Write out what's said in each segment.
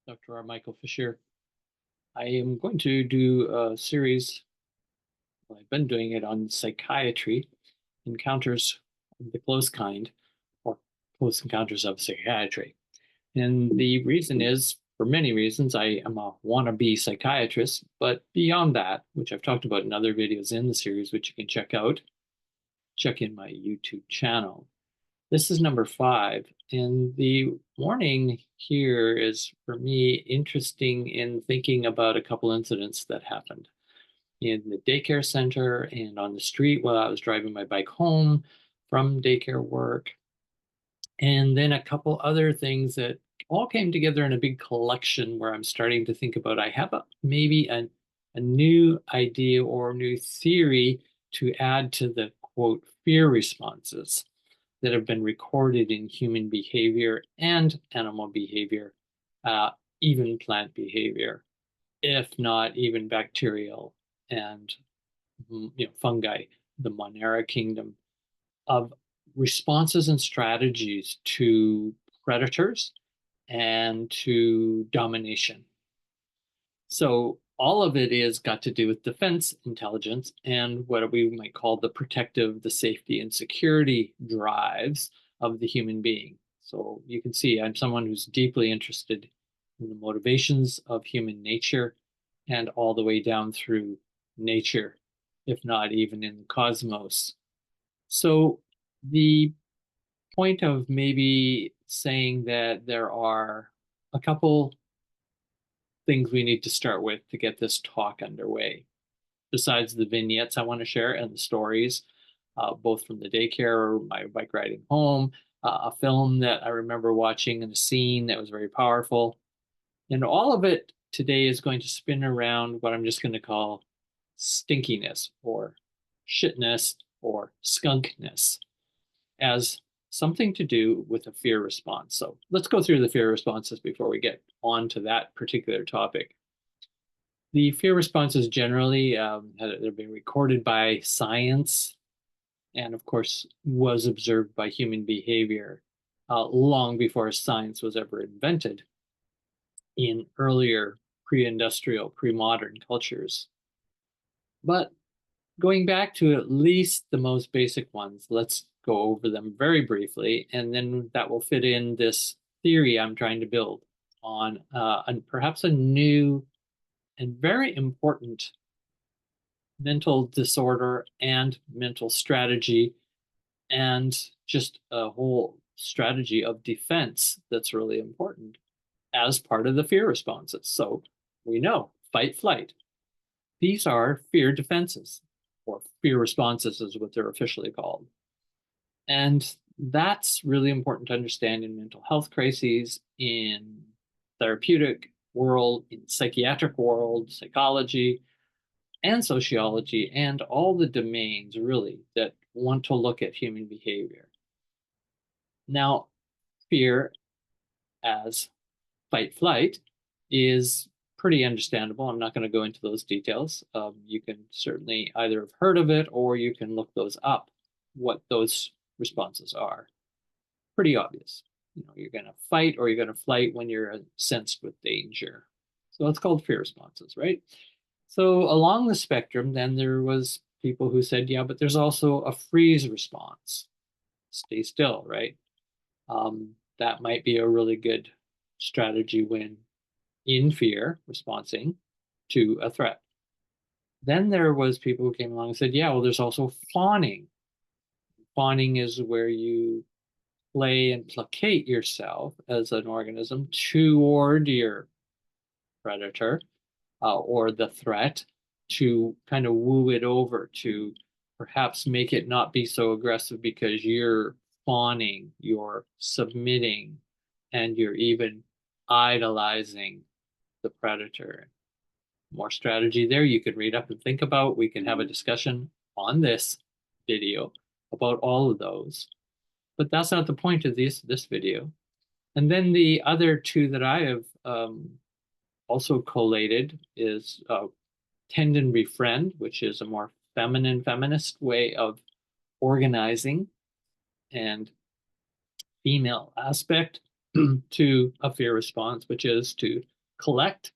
Dr. R. Michael Fisher. I am going to do a series, well, I've been doing it on psychiatry, encounters of the close kind, or close encounters of psychiatry. And the reason is, for many reasons, I am a wannabe psychiatrist, but beyond that, which I've talked about in other videos in the series, which you can check out, check in my YouTube channel. This is number 5, and the warning here is for me interesting in thinking about a couple incidents that happened in the daycare center and on the street while I was driving my bike home from daycare work, and then a couple other things that all came together in a big collection where I'm starting to think about I have maybe a new idea or new theory to add to the quote fear responses that have been recorded in human behavior and animal behavior, uh, even plant behavior, if not even bacterial and fungi, the Monera kingdom, of responses and strategies to predators and to domination. So all of it is got to do with defense intelligence and what we might call the protective, the safety and security drives of the human being. So you can see I'm someone who's deeply interested in the motivations of human nature and all the way down through nature, if not even in the cosmos. So the point of maybe saying that there are a couple things we need to start with to get this talk underway. Besides the vignettes I want to share and the stories, both from the daycare or my bike riding home, a film that I remember watching and a scene that was very powerful. And all of it today is going to spin around what I'm just going to call stinkiness or shitness or skunkness as something to do with a fear response. So let's go through the fear responses before we get on to that particular topic. The fear responses generally they've been recorded by science and, of course, was observed by human behavior long before science was ever invented in earlier pre-industrial, pre-modern cultures. But going back to at least the most basic ones, let's go over them very briefly, and then that will fit in this theory I'm trying to build on perhaps a new and very important mental disorder and mental strategy, and just a whole strategy of defense that's really important as part of the fear responses. So we know fight, flight. These are fear defenses, or fear responses is what they're officially called. And that's really important to understand in mental health crises, in therapeutic world, in psychiatric world, psychology, and sociology, and all the domains really that want to look at human behavior. Now, fear as fight flight is pretty understandable. I'm not going to go into those details. You can certainly either have heard of it or you can look those up, what those responses are. Pretty obvious. You're going to fight or you're going to flight when you're sensed with danger. So that's called fear responses, right? So along the spectrum, then there was people who said, yeah, but there's also a freeze response. Stay still, right? That might be a really good strategy when in fear, responding to a threat. Then there was people who came along and said, yeah, well, there's also fawning. Fawning is where you play and placate yourself as an organism toward your predator or the threat to kind of woo it over, to perhaps make it not be so aggressive because you're fawning, you're submitting, and you're even idolizing the predator. More strategy there you could read up and think about. We can have a discussion on this video about all of those. But that's not the point of this video. And then the other two that I have also collated is tend and befriend, which is a more feminine, feminist way of organizing and female aspect to a fear response, which is to collect,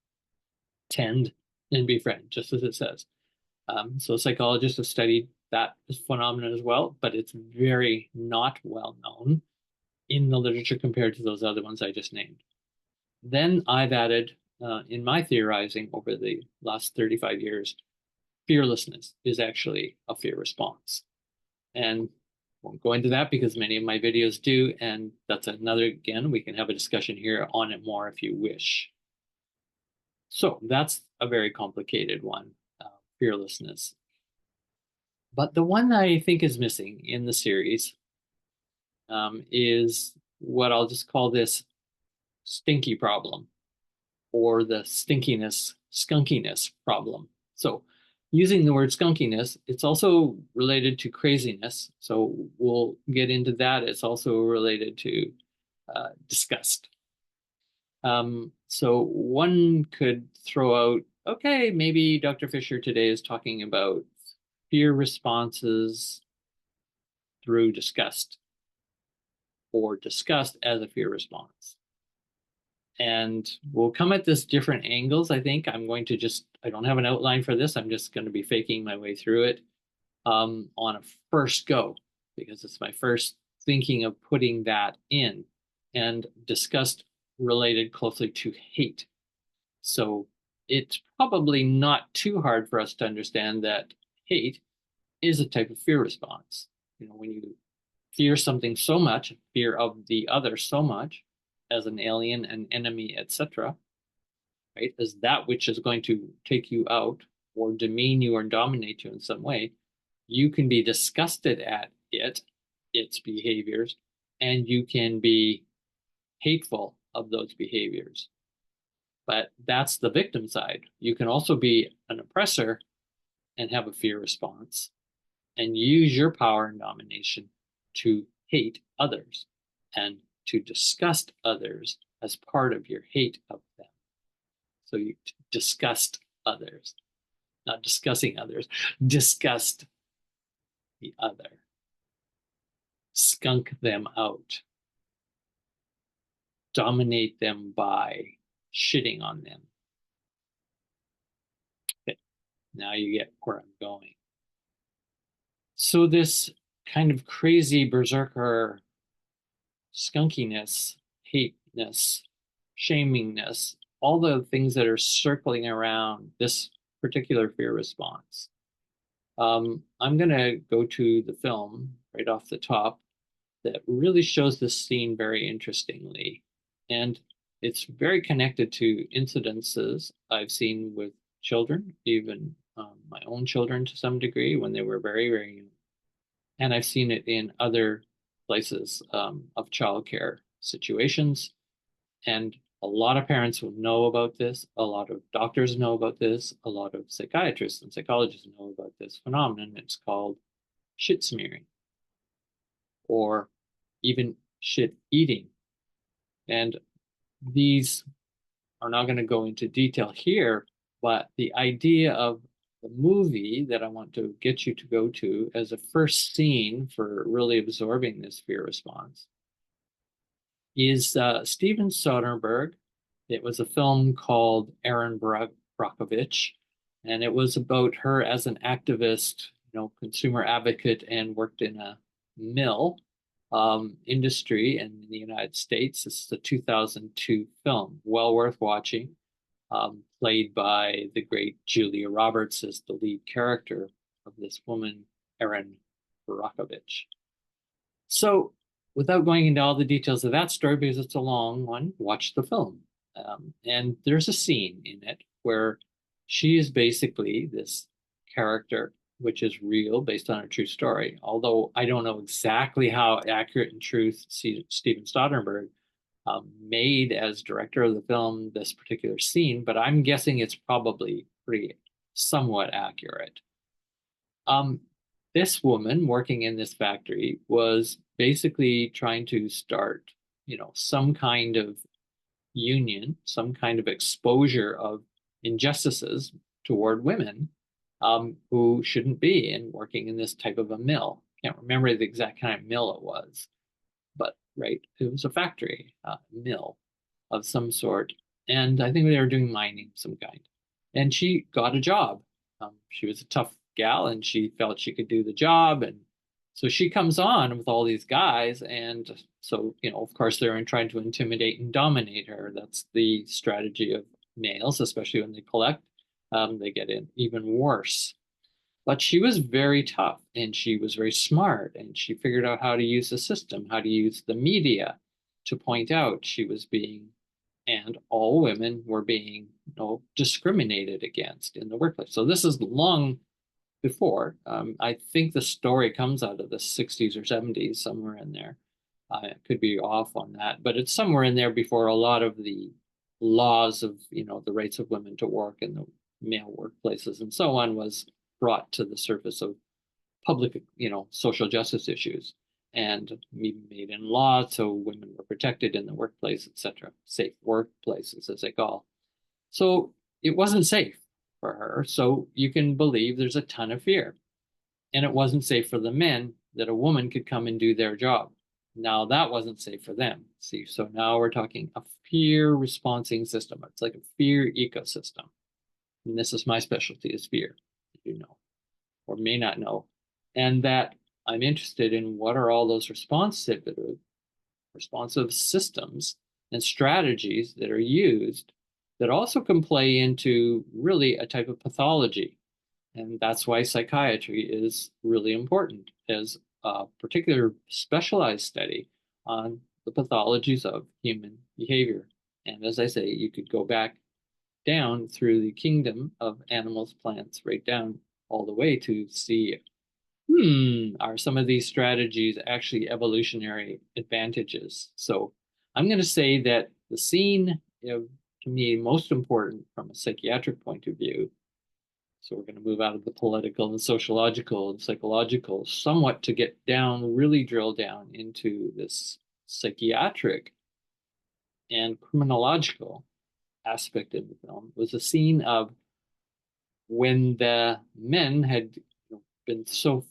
tend, and befriend, just as it says. So psychologists have studied that phenomenon as well, but it's very not well known in the literature compared to those other ones I just named. Then I've added, in my theorizing over the last 35 years, fearlessness is actually a fear response. And won't go into that because many of my videos do, and that's another, again, we can have a discussion here on it more if you wish. So that's a very complicated one, fearlessness. But the one I think is missing in the series is what I'll just call this stinky problem, or the skunkiness problem. So using the word skunkiness, it's also related to craziness. So we'll get into that. It's also related to disgust. So one could throw out, okay, maybe Dr. Fisher today is talking about fear responses through disgust, or disgust as a fear response. And we'll come at this different angles. I think I'm going to I don't have an outline for this. I'm just going to be faking my way through it on a first go, because it's my first thinking of putting that in. And disgust related closely to hate. So it's probably not too hard for us to understand that hate is a type of fear response. When you fear something so much, fear of the other so much, as an alien, an enemy, etc., right, as that which is going to take you out or demean you or dominate you in some way, you can be disgusted at its behaviors, and you can be hateful of those behaviors. But that's the victim side. You can also be an oppressor and have a fear response and use your power and domination to hate others and to disgust others as part of your hate of them. So you disgust others, not discussing others, disgust the other, skunk them out, dominate them by shitting on them. Okay, now you get where I'm going. So this kind of crazy berserker skunkiness, hateness, shamingness, all the things that are circling around this particular fear response. I'm going to go to the film right off the top that really shows this scene very interestingly. And it's very connected to incidences I've seen with children, even my own children to some degree when they were very, very young. And I've seen it in other places of childcare situations. And a lot of parents will know about this. A lot of doctors know about this. A lot of psychiatrists and psychologists know about this phenomenon. It's called shit smearing, or even shit eating. And these are not going to go into detail here, but the idea of the movie that I want to get you to go to as a first scene for really absorbing this fear response is Steven Soderbergh. It was a film called Erin Brockovich, and it was about her as an activist, consumer advocate, and worked in a mill industry in the United States. This is a 2002 film, well worth watching, played by the great Julia Roberts as the lead character of this woman, Erin Brockovich. So without going into all the details of that story, because it's a long one, watch the film. And there's a scene in it where she is basically this character, which is real, based on a true story. Although I don't know exactly how accurate and true Steven Soderbergh made as director of the film this particular scene, but I'm guessing it's probably pretty somewhat accurate. This woman working in this factory was basically trying to start, some kind of union, some kind of exposure of injustices toward women who shouldn't be in working in this type of a mill. Can't remember the exact kind of mill it was, but right, it was a factory, mill of some sort. and I think they were doing mining of some kind. And she got a job. She was a tough gal, and she felt she could do the job. And so she comes on with all these guys, and so of course, they're trying to intimidate and dominate her. That's the strategy of males, especially when they collect. They get in even worse. But she was very tough, and she was very smart, and she figured out how to use the system, how to use the media to point out she was being, and all women were being, discriminated against in the workplace. So this is long before. I think the story comes out of the 60s or 70s, somewhere in there. I could be off on that, but it's somewhere in there before a lot of the laws of, the rights of women to work in the male workplaces and so on was brought to the surface of public, social justice issues, and even made in law so women were protected in the workplace, etc. Safe workplaces, as they call. So it wasn't safe for her. So you can believe there's a ton of fear. And it wasn't safe for the men that a woman could come and do their job. Now that wasn't safe for them. See, so now we're talking a fear responding system. It's like a fear ecosystem. And this is my specialty, is fear, you know, or may not know. And that I'm interested in what are all those responsive systems and strategies that are used that also can play into really a type of pathology. And that's why psychiatry is really important as a particular specialized study on the pathologies of human behavior. And as I say, you could go back down through the kingdom of animals, plants, right down all the way to see, are some of these strategies actually evolutionary advantages? So I'm going to say that the scene, to me, most important from a psychiatric point of view. So we're going to move out of the political and sociological and psychological somewhat to get down, really drill down into this psychiatric and criminological aspect of the film. Was a scene of when the men had been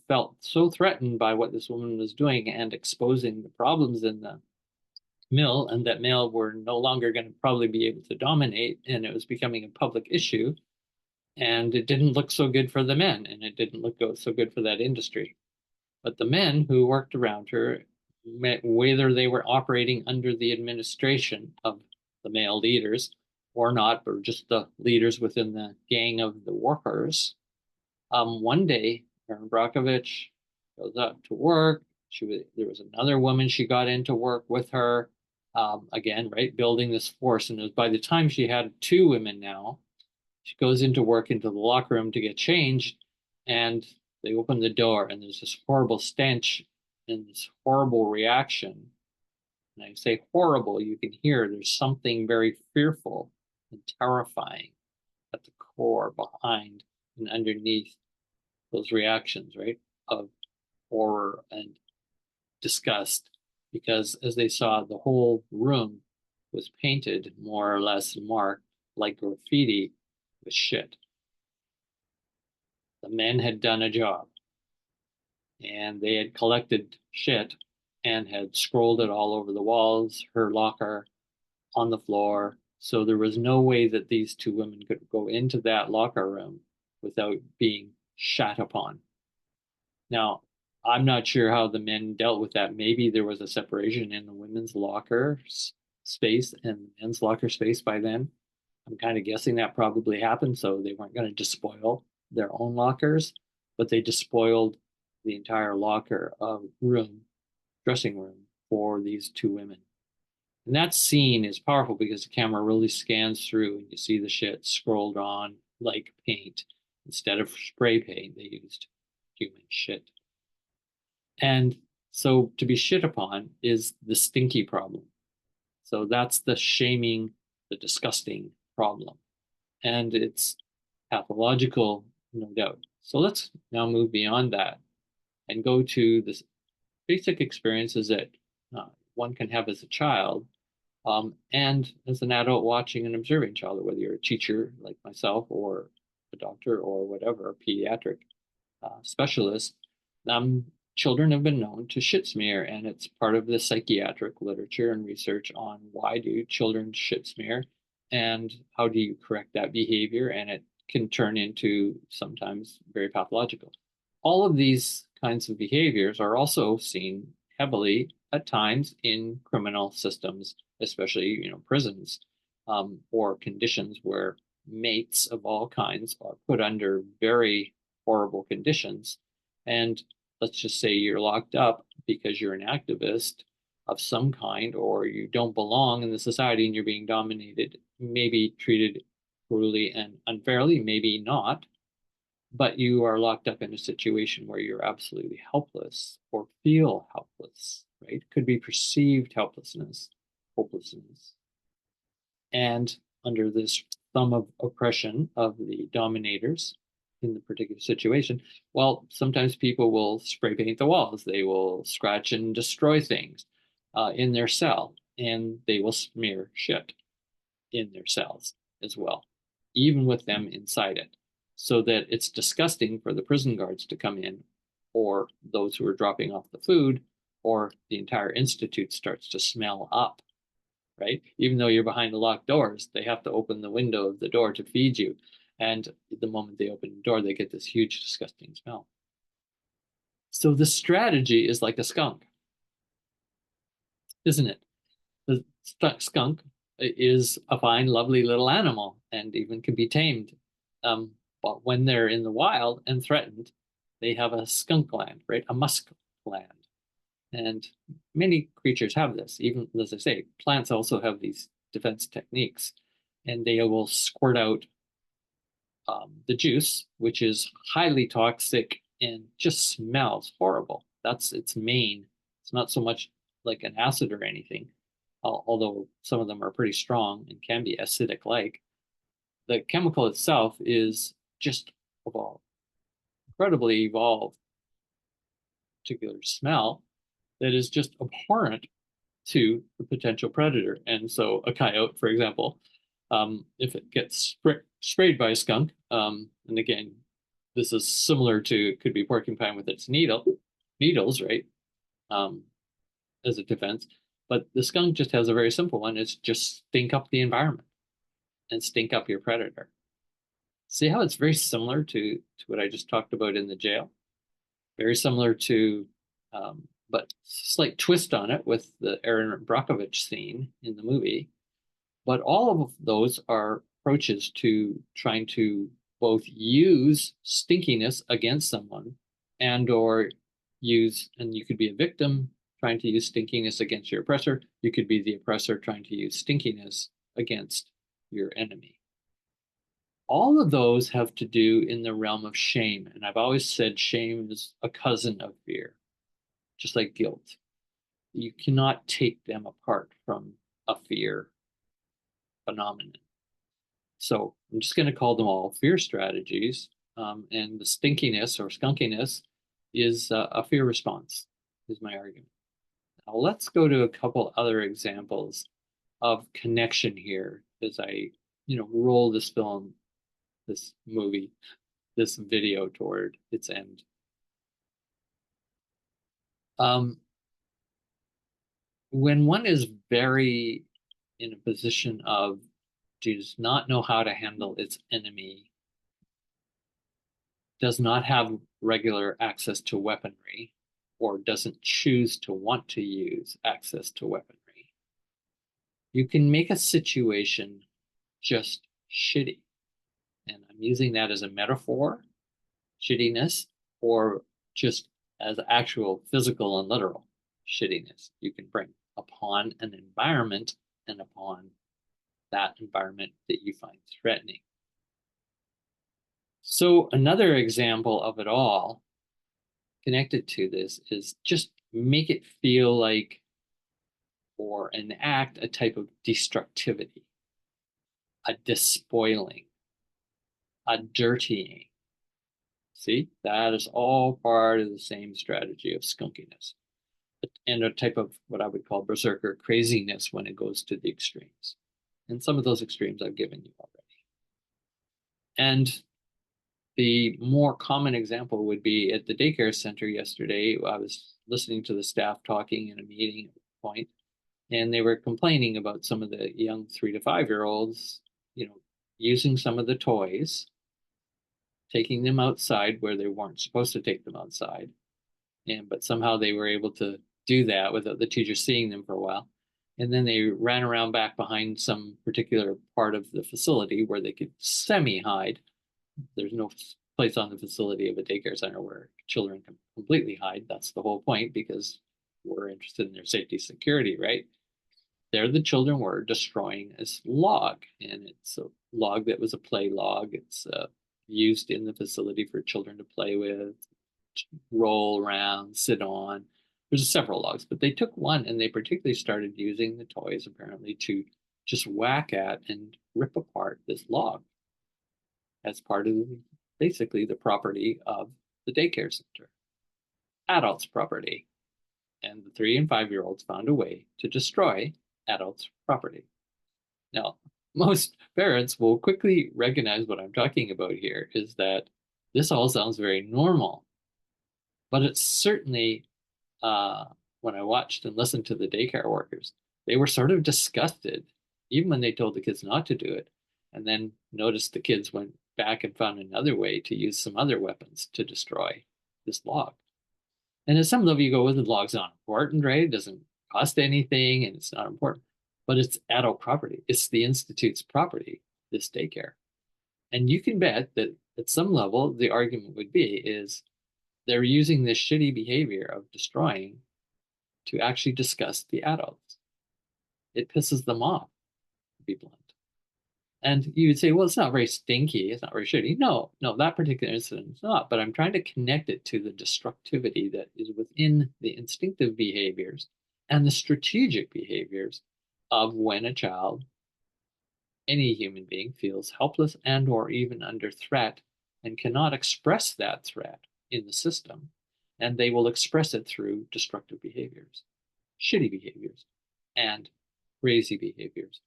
felt so threatened by what this woman was doing and exposing the problems in the mill, and that mill were no longer going to probably be able to dominate, and it was becoming a public issue, and it didn't look so good for the men, and it didn't look so good for that industry. But the men who worked around her, whether they were operating under the administration of the male leaders or not, or just the leaders within the gang of the workers, one day, Erin Brockovich goes out to work. There was another woman she got into work with her. Again, right, building this force. And it was by the time she had two women now, she goes into work into the locker room to get changed, and they open the door, and there's this horrible stench and this horrible reaction. And I say horrible, you can hear there's something very fearful and terrifying at the core, behind and underneath those reactions, right, of horror and disgust, because as they saw, the whole room was painted more or less marked like graffiti with shit. The men had done a job, and they had collected shit and had scrolled it all over the walls, her locker, on the floor. So there was no way that these two women could go into that locker room without being shat upon. Now, I'm not sure how the men dealt with that. Maybe there was a separation in the women's locker space and the men's locker space by then. I'm kind of guessing that probably happened, so they weren't going to despoil their own lockers, but they despoiled the entire locker room, dressing room for these two women. And that scene is powerful because the camera really scans through and you see the shit scrolled on like paint. Instead of spray paint, they used human shit. And so to be shit upon is the stinky problem. So that's the shaming, the disgusting problem. And it's pathological, no doubt. So let's now move beyond that and go to this basic experiences that one can have as a child, and as an adult watching and observing child, whether you're a teacher like myself or a doctor or whatever, a pediatric specialist. Children have been known to shit smear, and it's part of the psychiatric literature and research on why do children shit smear and how do you correct that behavior? And it can turn into sometimes very pathological. All of these kinds of behaviors are also seen heavily at times in criminal systems, especially prisons, or conditions where mates of all kinds are put under very horrible conditions. And let's just say you're locked up because you're an activist of some kind, or you don't belong in the society and you're being dominated, maybe treated cruelly and unfairly, maybe not, but you are locked up in a situation where you're absolutely helpless or feel helpless, right? Could be perceived helplessness, hopelessness. And under this thumb of oppression of the dominators in the particular situation, well, sometimes people will spray paint the walls, they will scratch and destroy things in their cell, and they will smear shit in their cells as well, even with them inside it, so that it's disgusting for the prison guards to come in, or those who are dropping off the food, or the entire institute starts to smell up, right? Even though you're behind the locked doors, they have to open the window of the door to feed you. And the moment they open the door, they get this huge, disgusting smell. So the strategy is like a skunk, isn't it? The skunk is a fine, lovely little animal and even can be tamed. But when they're in the wild and threatened, they have a skunk gland, right? A musk gland. And many creatures have this. Even as I say, plants also have these defense techniques, and they will squirt out the juice, which is highly toxic and just smells horrible. That's its main. It's not so much like an acid or anything, although some of them are pretty strong and can be acidic like. The chemical itself is just of an incredibly evolved particular smell that is just abhorrent to the potential predator. And so a coyote, for example, if it gets sprayed by a skunk, and again, this is similar to, could be porcupine with its needles, right? As a defense. But the skunk just has a very simple one. It's just stink up the environment and stink up your predator. See how it's very similar to what I just talked about in the jail? Very similar to, but slight twist on it with the Aaron Brockovich scene in the movie. But all of those are approaches to trying to both use stinkiness against someone and or use, and you could be a victim trying to use stinkiness against your oppressor. You could be the oppressor trying to use stinkiness against your enemy. All of those have to do in the realm of shame. And I've always said shame is a cousin of fear, just like guilt. You cannot take them apart from a fear phenomenon. So I'm just going to call them all fear strategies. And the stinkiness or skunkiness is a fear response, is my argument. Now let's go to a couple other examples of connection here as I, roll this film, this movie, this video toward its end. When one is very in a position of does not know how to handle its enemy, does not have regular access to weaponry, or doesn't choose to want to use access to weaponry, you can make a situation just shitty. And I'm using that as a metaphor, shittiness, or just as actual physical and literal shittiness you can bring upon an environment and upon that environment that you find threatening. So another example of it all connected to this is just make it feel like or enact a type of destructivity, a despoiling, a dirtying. See, that is all part of the same strategy of skunkiness and a type of what I would call berserker craziness when it goes to the extremes. And some of those extremes I've given you already. And the more common example would be at the daycare center yesterday. I was listening to the staff talking in a meeting at a point, And they were complaining about some of the young 3 to 5 year olds, you know, using some of the toys, taking them outside where they weren't supposed to take them outside. And but somehow they were able to do that without the teacher seeing them for a while. And then they ran around back behind some particular part of the facility where they could semi hide. There's no place on the facility of a daycare center where children can completely hide. That's the whole point, because we're interested in their safety security, right? There the children were destroying this log, and it's a log that was a play log. It's used in the facility for children to play with, roll around, sit on. There's several logs, but they took one and they particularly started using the toys apparently to just whack at and rip apart this log as part of basically the property of the daycare center, adults' property. And the 3 and 5 year olds found a way to destroy adults' property. Now, most parents will quickly recognize what I'm talking about here is that this all sounds very normal, but it's certainly, when I watched and listened to the daycare workers, they were sort of disgusted, even when they told the kids not to do it, and then noticed the kids went back and found another way to use some other weapons to destroy this log. And at some level, you go, well, the log's not important, right? It doesn't cost anything and it's not important. But it's adult property. It's the Institute's property, this daycare. And you can bet that at some level, the argument would be is they're using this shitty behavior of destroying to actually disgust the adults. It pisses them off, to be blunt. And you would say, well, it's not very stinky. It's not very shitty. No, no, that particular incident is not. But I'm trying to connect it to the destructivity that is within the instinctive behaviors and the strategic behaviors of when a child, any human being, feels helpless and or even under threat and cannot express that threat in the system. And they will express it through destructive behaviors, shitty behaviors, and crazy behaviors.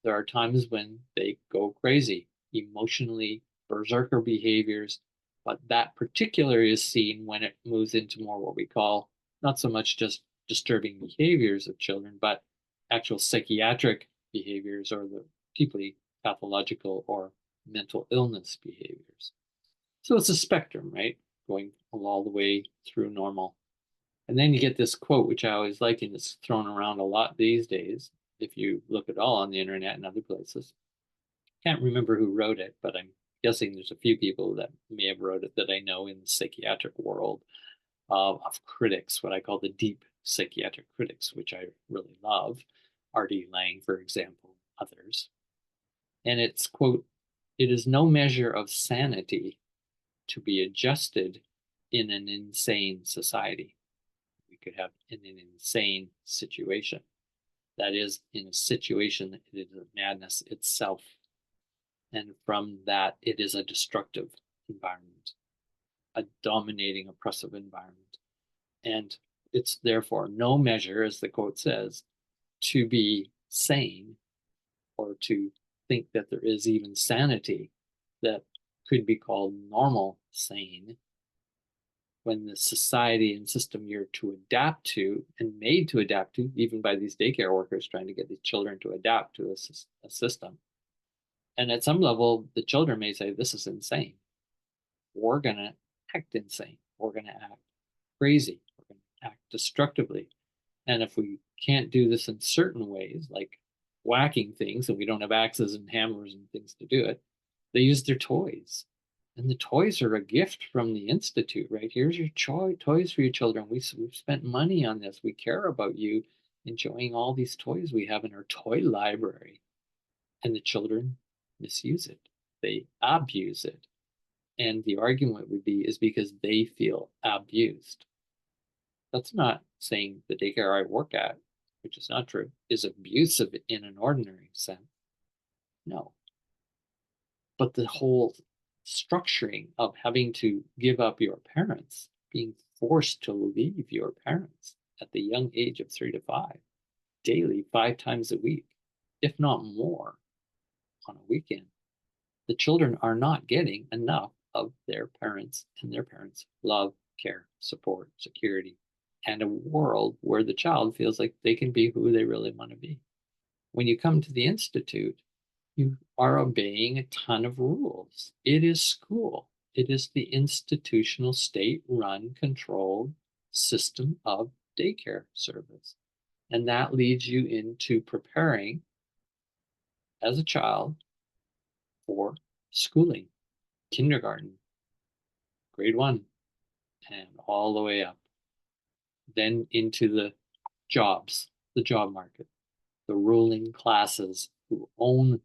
There are times when they go crazy, emotionally berserker behaviors, but that particular is seen when it moves into more what we call not so much just disturbing behaviors of children, but actual psychiatric behaviors or the deeply pathological or mental illness behaviors. So it's a spectrum, right? Going all the way through normal. And then you get this quote, which I always like, and it's thrown around a lot these days if you look at all on the internet and other places. Can't remember who wrote it, but I'm guessing there's a few people that may have wrote it that I know in the psychiatric world of critics, what I call the deep psychiatric critics, which I really love. R.D. Laing, for example, others. And it's, quote, "It is no measure of sanity to be adjusted in an insane society." We could have in an insane situation. That is, in a situation that it is a madness itself. And from that, it is a destructive environment, a dominating, oppressive environment. And it's therefore no measure, as the quote says, to be sane or to think that there is even sanity that could be called normal sane when the society and system you're to adapt to and made to adapt to, even by these daycare workers trying to get these children to adapt to a system. And at some level, the children may say, this is insane. We're going to act insane. We're going to act crazy. We're going to act destructively. And if we can't do this in certain ways, like whacking things, and we don't have axes and hammers and things to do it, they use their toys. And the toys are a gift from the Institute, right? Here's your toys for your children. We've spent money on this. We care about you enjoying all these toys we have in our toy library. And the children misuse it. They abuse it. And the argument would be is because they feel abused. That's not saying the daycare I work at, which is not true, is abusive in an ordinary sense. No. But the whole structuring of having to give up your parents, being forced to leave your parents at the young age of 3 to 5, daily, 5 times a week, if not more, on a weekend, the children are not getting enough of their parents and their parents' love, care, support, security. and a world where the child feels like they can be who they really want to be. When you come to the Institute, you are obeying a ton of rules. It is school. It is the institutional state-run, controlled system of daycare service. And that leads you into preparing as a child for schooling, kindergarten, grade 1, and all the way up. Then into the jobs, the job market, the ruling classes who own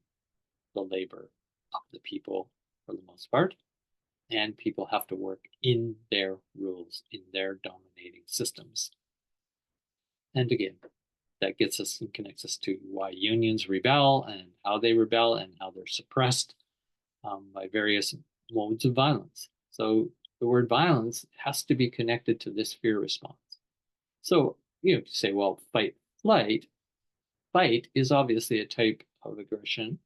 the labor of the people for the most part, and people have to work in their rules, in their dominating systems. And again, that gets us and connects us to why unions rebel and how they rebel and how they're suppressed by various modes of violence. So the word violence has to be connected to this fear response. So, you say, well, fight, flight. Fight is obviously a type of aggression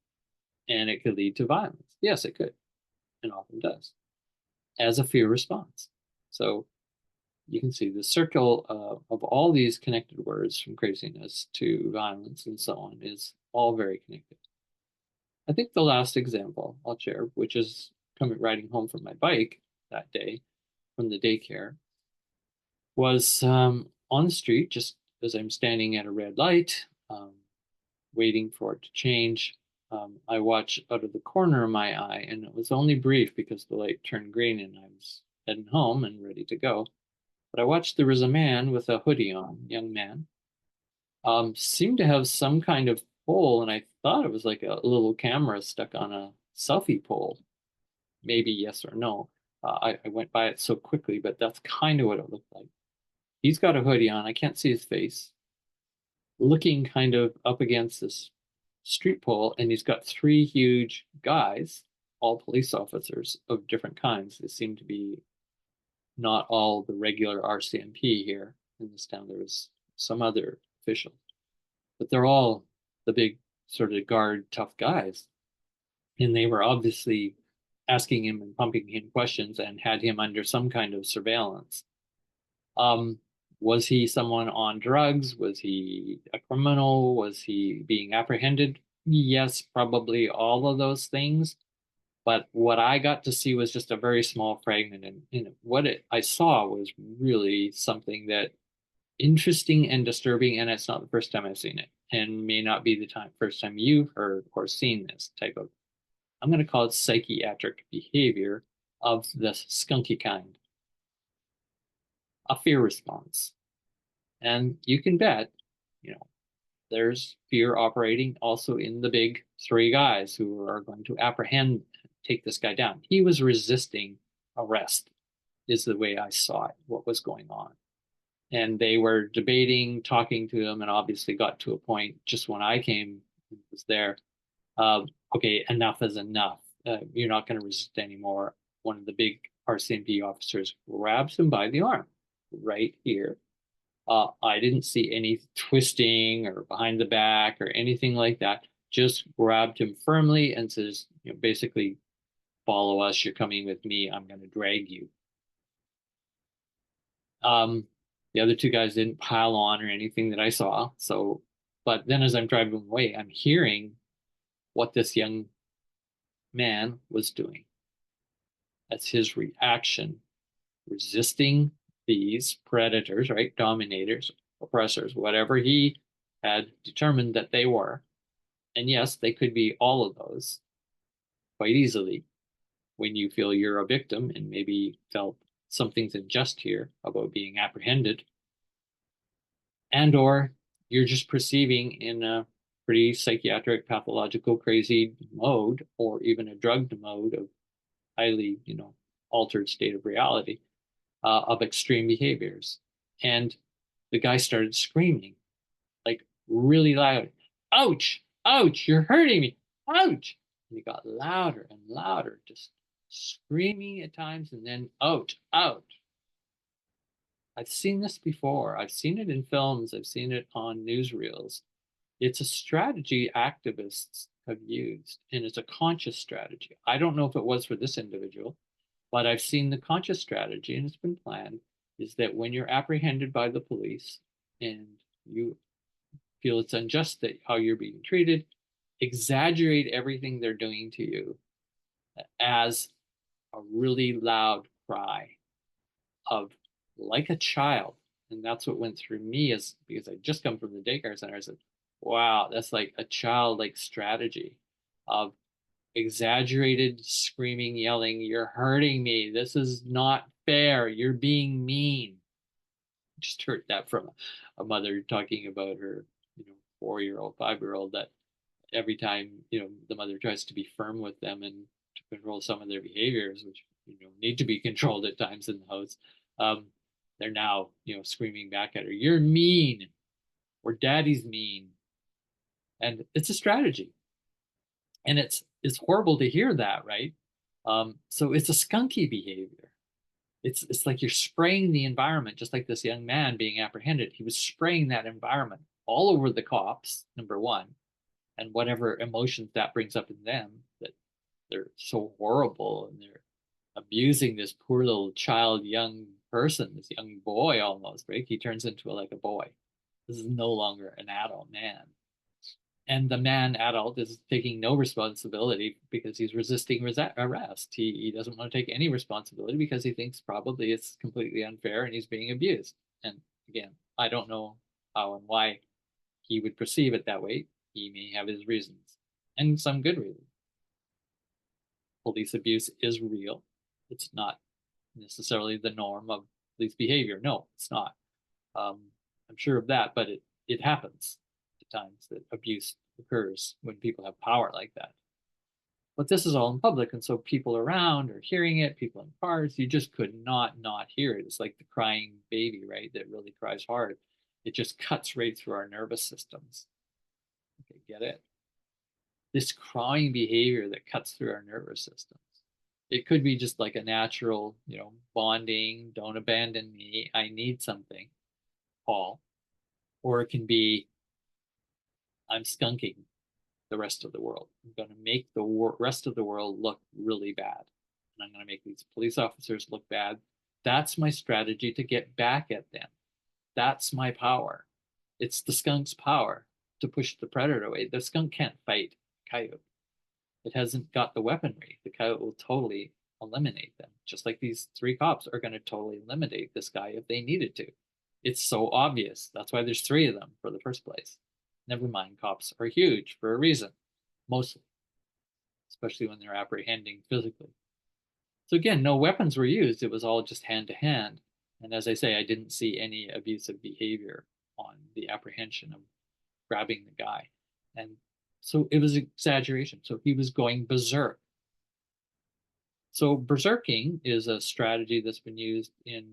and it could lead to violence. Yes, it could, and often does, as a fear response. So you can see the circle of all these connected words, from craziness to violence and so on, is all very connected. I think the last example I'll share, which is coming riding home from my bike that day from the daycare, was on the street, just as I'm standing at a red light, waiting for it to change. I watched out of the corner of my eye, and it was only brief because the light turned green and I was heading home and ready to go. But I watched there was a man with a hoodie on, young man, seemed to have some kind of pole, and I thought it was like a little camera stuck on a selfie pole. Maybe yes or no. I went by it so quickly, but that's kind of what it looked like. He's got a hoodie on. I can't see his face. Looking kind of up against this street pole, and he's got three huge guys, all police officers of different kinds. They seem to be not all the regular RCMP here in this town. There was some other officials, but they're all the big sort of guard tough guys. And they were obviously asking him and pumping him questions and had him under some kind of surveillance. Um, was he someone on drugs? Was he a criminal? Was he being apprehended? Yes, probably all of those things. But what I got to see was just a very small fragment, and what I saw was really something that interesting and disturbing, and it's not the first time I've seen it, and may not be the first time you've heard or seen this type of, I'm going to call it psychiatric behavior of the skunky kind, a fear response. And you can bet, you know, there's fear operating also in the big three guys who are going to apprehend, take this guy down. He was resisting arrest, is the way I saw it, what was going on. And they were debating, talking to him, and obviously got to a point just when I came, was there. Okay, enough is enough. You're not going to resist anymore. One of the big RCMP officers grabs him by the arm right here. I didn't see any twisting or behind the back or anything like that. Just grabbed him firmly and says, basically, follow us. You're coming with me. I'm going to drag you. The other two guys didn't pile on or anything that I saw. So, but then as I'm driving away, I'm hearing what this young man was doing. That's his reaction, resisting these predators, right? Dominators, oppressors, whatever he had determined that they were. And yes, they could be all of those quite easily when you feel you're a victim and maybe felt something's unjust here about being apprehended, and or you're just perceiving in a pretty psychiatric, pathological, crazy mode, or even a drugged mode of highly, altered state of reality, of extreme behaviors. And the guy started screaming like really loud, ouch, ouch, you're hurting me, ouch. And he got louder and louder, just screaming at times, and then ouch, ouch. I've seen this before. I've seen it in films. I've seen it on newsreels. It's a strategy activists have used, and it's a conscious strategy. I don't know if it was for this individual, but I've seen the conscious strategy, and it's been planned. is that when you're apprehended by the police and you feel it's unjust that how you're being treated, exaggerate everything they're doing to you as a really loud cry of like a child. And that's what went through me, is because I just come from the daycare center. I said, wow, that's like a childlike strategy of exaggerated screaming, yelling, you're hurting me. This is not fair. You're being mean. Just heard that from a mother talking about her, 4-year-old, 5-year-old, that every time, the mother tries to be firm with them and to control some of their behaviors, which, need to be controlled at times in the house, um, they're now, screaming back at her, you're mean, or daddy's mean. And it's a strategy. And it's horrible to hear that, right? So it's a skunky behavior. It's like you're spraying the environment, just like this young man being apprehended. He was spraying that environment all over the cops, number one, and whatever emotions that brings up in them, that they're so horrible and they're abusing this poor little child, young person, this young boy almost, right? He turns into like a boy. This is no longer an adult man. And the man adult is taking no responsibility because he's resisting arrest. He doesn't want to take any responsibility because he thinks probably it's completely unfair and he's being abused. And again, I don't know how and why he would perceive it that way. He may have his reasons, and some good reasons. Police abuse is real. It's not necessarily the norm of police behavior. No, it's not. Um, I'm sure of that, but it happens at times that abuse occurs when people have power like that. But this is all in public, and so people around are hearing it, people in cars, you just could not hear it. It's like the crying baby, right, that really cries hard. It just cuts right through our nervous systems. Okay, get it? This crying behavior that cuts through our nervous systems. It could be just like a natural, bonding, don't abandon me, I need something, Paul. Or it can be, I'm skunking the rest of the world. I'm going to make the rest of the world look really bad. And I'm going to make these police officers look bad. That's my strategy to get back at them. That's my power. It's the skunk's power to push the predator away. The skunk can't fight a coyote. It hasn't got the weaponry. The coyote will totally eliminate them, just like these 3 cops are going to totally eliminate this guy if they needed to. It's so obvious. That's why there's 3 of them for the first place. Never mind, cops are huge for a reason, mostly, especially when they're apprehending physically. So again, no weapons were used. It was all just hand to hand. And as I say, I didn't see any abusive behavior on the apprehension of grabbing the guy. And so it was exaggeration. So he was going berserk. So berserking is a strategy that's been used in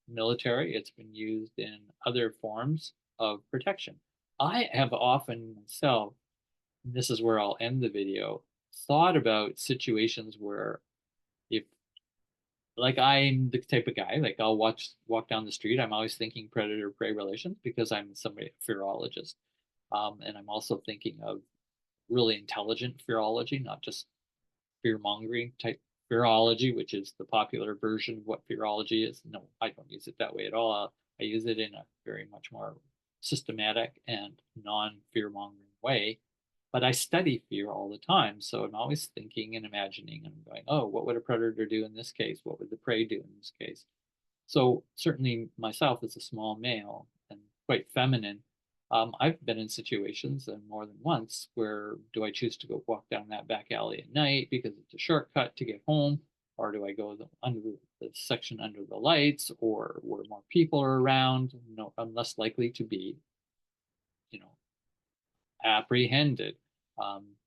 military. It's been used in other forms of protection. I have often myself, and this is where I'll end the video, thought about situations where, if, like, I'm the type of guy, like I'll walk down the street, I'm always thinking predator-prey relations because I'm somebody, a fearologist. And I'm also thinking of really intelligent fearology, not just fear-mongering type fearology, which is the popular version of what fearology is. No, I don't use it that way at all. I use it in a very much more systematic and non-fear-mongering way. But I study fear all the time. So I'm always thinking and imagining and going, oh, what would a predator do in this case? What would the prey do in this case? So certainly myself as a small male and quite feminine, I've been in situations, and more than once, where do I choose to go walk down that back alley at night because it's a shortcut to get home, or do I go under the section under the lights, or where more people are around? No, I'm less likely to be, you know, apprehended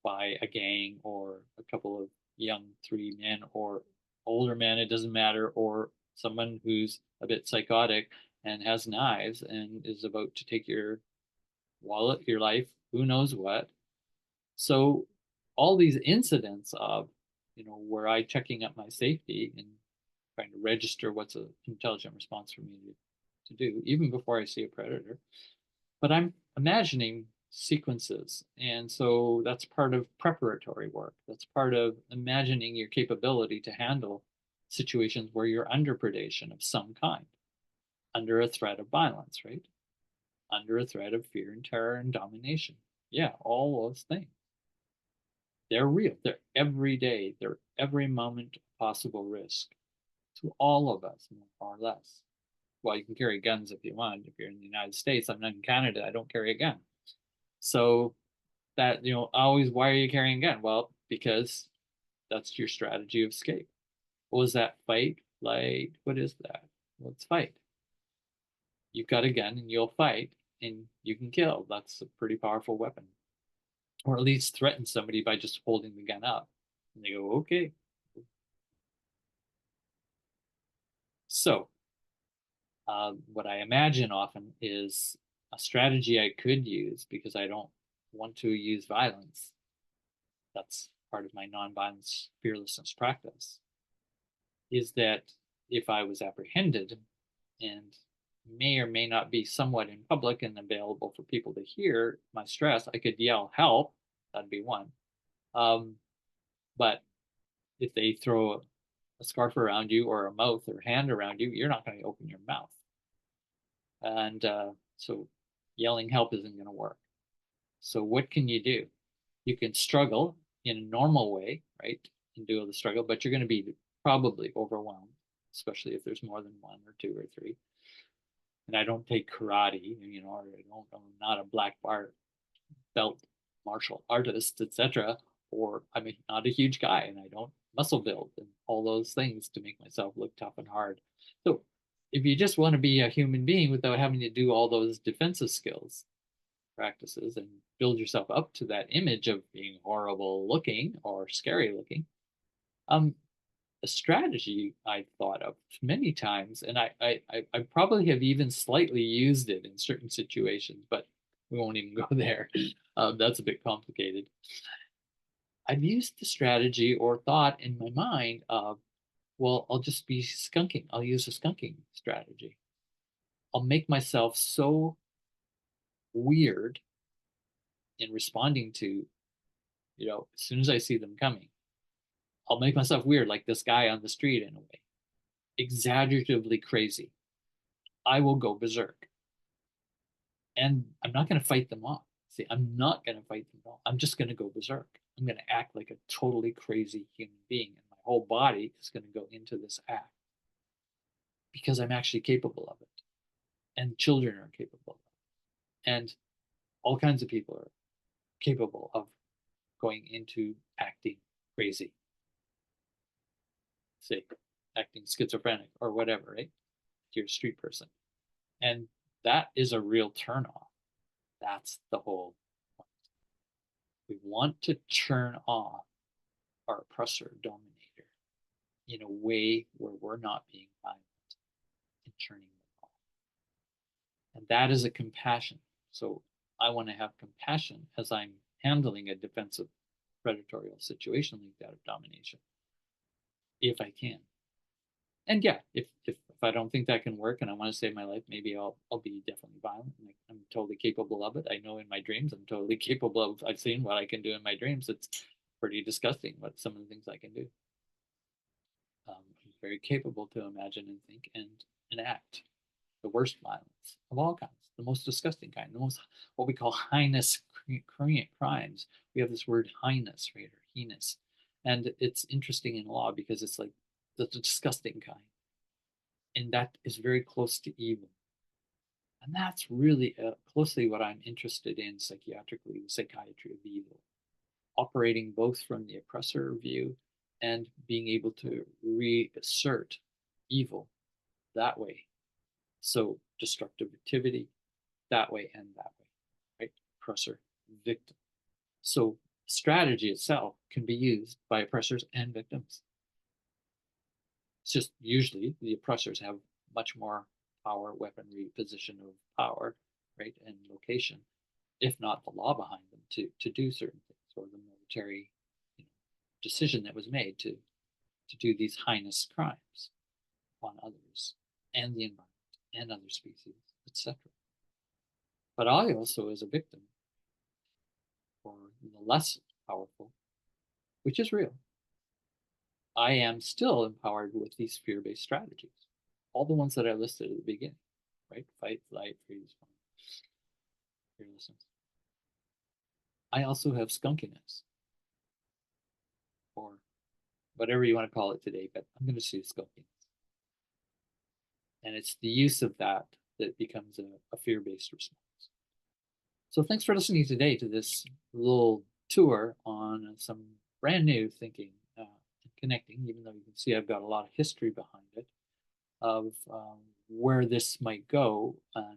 by a gang or a couple of young 3 men or older men. It doesn't matter, or someone who's a bit psychotic and has knives and is about to take your wallet, your life, who knows what. So all these incidents of, were I checking up my safety and trying to register what's an intelligent response for me to do, even before I see a predator. But I'm imagining sequences. And so that's part of preparatory work. That's part of imagining your capability to handle situations where you're under predation of some kind. under a threat of violence, right? Under a threat of fear and terror and domination. Yeah, all those things. They're real. They're every day. They're every moment possible risk to all of us, more or less. Well, you can carry guns if you want. If you're in the United States, I'm not in Canada, I don't carry a gun. So that, always, why are you carrying a gun? Well, because that's your strategy of escape. What was that? Fight, flight? What is that? Well, it's fight. You've got a gun and you'll fight and you can kill. That's a pretty powerful weapon. Or at least threaten somebody by just holding the gun up. And they go, okay. So, what I imagine often is a strategy I could use because I don't want to use violence. That's part of my nonviolence fearlessness practice. Is that if I was apprehended and may or may not be somewhat in public and available for people to hear my stress, I could yell help. That'd be one. Um, but if they throw a scarf around you or a mouth or hand around you, you're not going to open your mouth. And so yelling help isn't going to work. So what can you do? You can struggle in a normal way, right? And do the struggle, but you're going to be probably overwhelmed, especially if there's more than one or two or three. And I don't take karate, or I'm not a black belt martial artist, etc. Or I'm not a huge guy and I don't muscle build and all those things to make myself look tough and hard. So if you just want to be a human being without having to do all those defensive skills practices and build yourself up to that image of being horrible looking or scary looking, a strategy I thought of many times, and I probably have even slightly used it in certain situations, but we won't even go there. That's a bit complicated. I've used the strategy or thought in my mind of, well, I'll just be skunking. I'll use a skunking strategy. I'll make myself so weird in responding to, as soon as I see them coming, I'll make myself weird, like this guy on the street in a way, exaggeratively crazy. I will go berserk. And I'm not going to fight them off. See, I'm not going to fight them off. I'm just going to go berserk. I'm going to act like a totally crazy human being, and my whole body is going to go into this act because I'm actually capable of it. And children are capable of it. And all kinds of people are capable of going into acting crazy, say, acting schizophrenic or whatever, right? If you're a street person. And that is a real turnoff. That's the whole point. We want to turn off our oppressor dominator in a way where we're not being violent and turning them off. And that is a compassion. So I want to have compassion as I'm handling a defensive predatory situation like that of domination, if I can. And yeah, if I don't think that can work and I want to save my life, maybe I'll be definitely violent. Like, I'm totally capable of it. I know in my dreams I'm totally capable of. I've seen what I can do in my dreams. It's pretty disgusting what some of the things I can do. I'm very capable to imagine and think and act the worst violence of all kinds, the most disgusting kind, the most what we call heinous crimes. We have this word heinous, right, or heinous, and it's interesting in law because it's like the disgusting kind, and that is very close to evil. And that's really closely what I'm interested in psychiatrically, the psychiatry of evil, operating both from the oppressor view and being able to reassert evil that way. So destructive activity that way and that way, right? Oppressor, victim. So strategy itself can be used by oppressors and victims. It's just usually the oppressors have much more power, weaponry, position of power, right, and location, if not the law behind them to do certain things, or the military decision that was made to do these heinous crimes on others and the environment and other species, etc. But I also, as a victim, or the less powerful, which is real, I am still empowered with these fear based strategies, all the ones that I listed at the beginning. right? Fight, flight, freeze, fearlessness. I also have skunkiness, or whatever you want to call it today, but I'm going to say skunkiness. And it's the use of that that becomes a fear-based response. So thanks for listening today to this little tour on some brand new thinking and connecting, even though you can see I've got a lot of history behind it of where this might go. And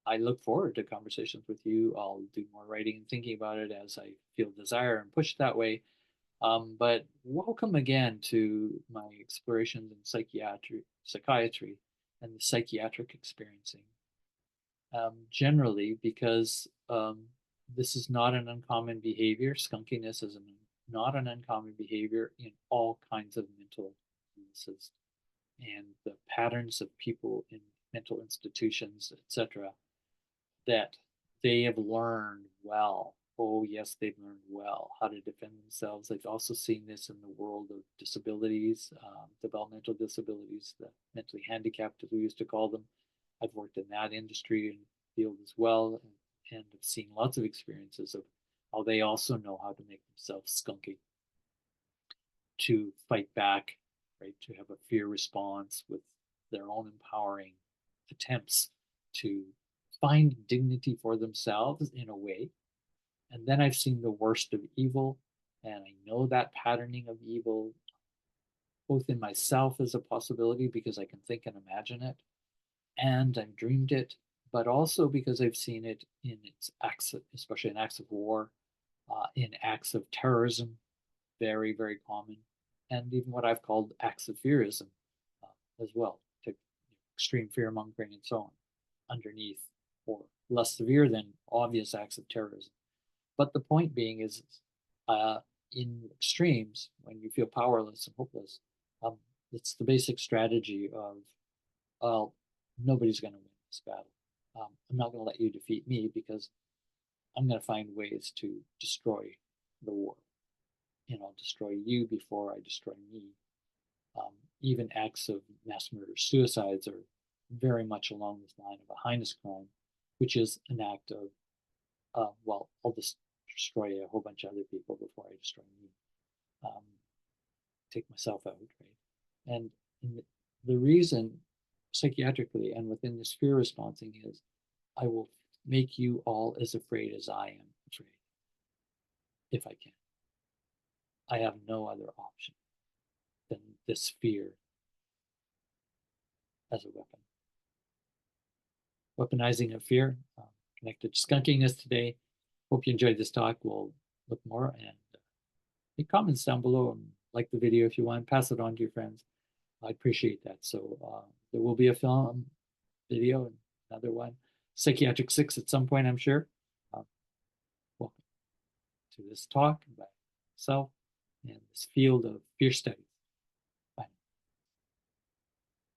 I look forward to conversations with you. I'll do more writing and thinking about it as I feel desire and push that way. But welcome again to my explorations in psychiatry, and the psychiatric experiencing. Generally, because this is not an uncommon behavior. Skunkiness is not an uncommon behavior in all kinds of mental illnesses, and the patterns of people in mental institutions, etc., that they have learned well. Oh, yes, they've learned well how to defend themselves. They've also seen this in the world of disabilities, developmental disabilities, the mentally handicapped, as we used to call them. I've worked in that industry and field as well, and have seen lots of experiences of how they also know how to make themselves skunky, to fight back, right? To have a fear response with their own empowering attempts to find dignity for themselves in a way. And then I've seen the worst of evil, and I know that patterning of evil, both in myself as a possibility because I can think and imagine it, and I've dreamed it, but also because I've seen it in its acts, especially in acts of war, in acts of terrorism, very, very common, and even what I've called acts of fearism as well, to extreme fear mongering and so on, underneath, or less severe than obvious acts of terrorism. But the point being is, in extremes, when you feel powerless and hopeless, um, it's the basic strategy of, well, nobody's going to win this battle. I'm not going to let you defeat me because I'm going to find ways to destroy the war. I'll destroy you before I destroy me. Even acts of mass murder, suicides are very much along this line of a heinous crime, which is an act of, well, I'll just destroy a whole bunch of other people before I destroy me. Take myself out, right? And the reason psychiatrically and within this fear responding is I will make you all as afraid as I am afraid, if I can. I have no other option than this fear as a weapon. Weaponizing of fear, connected to skunkiness today. Hope you enjoyed this talk. We'll look more and make comments down below and like the video if you want. Pass it on to your friends. I appreciate that. So there will be a film video and another one. Psychiatric 6 at some point, I'm sure. Welcome to this talk by myself and this field of fear studies.